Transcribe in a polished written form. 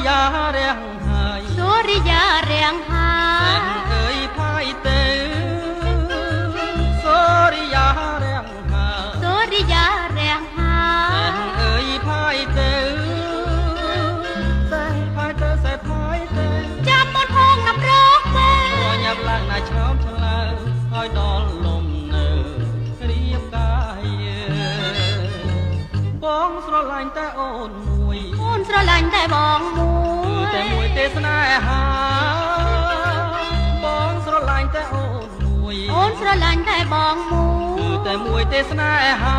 ยาเรียงหาย สุริยาเรียงหา แสงเอ่ยพายเตอสุริยาเรียงหาย สุริยาเรียงหา แสงเอ่ยพายเตอแสงพายเตอแสงพายเตอ จับบนห้องนับร้องเบ ตัวยับลังนายชอบชะลาคอยดอนลมเนอเรียบกายบ้องสระลายแต่โอนมวย พูนสระลันแต่บองมว แต่มวย ย เตสนาหาบ้องสระลายแต่โอนมวย โอนสระลันแต่บองมวย แต่มวยเตสนาหา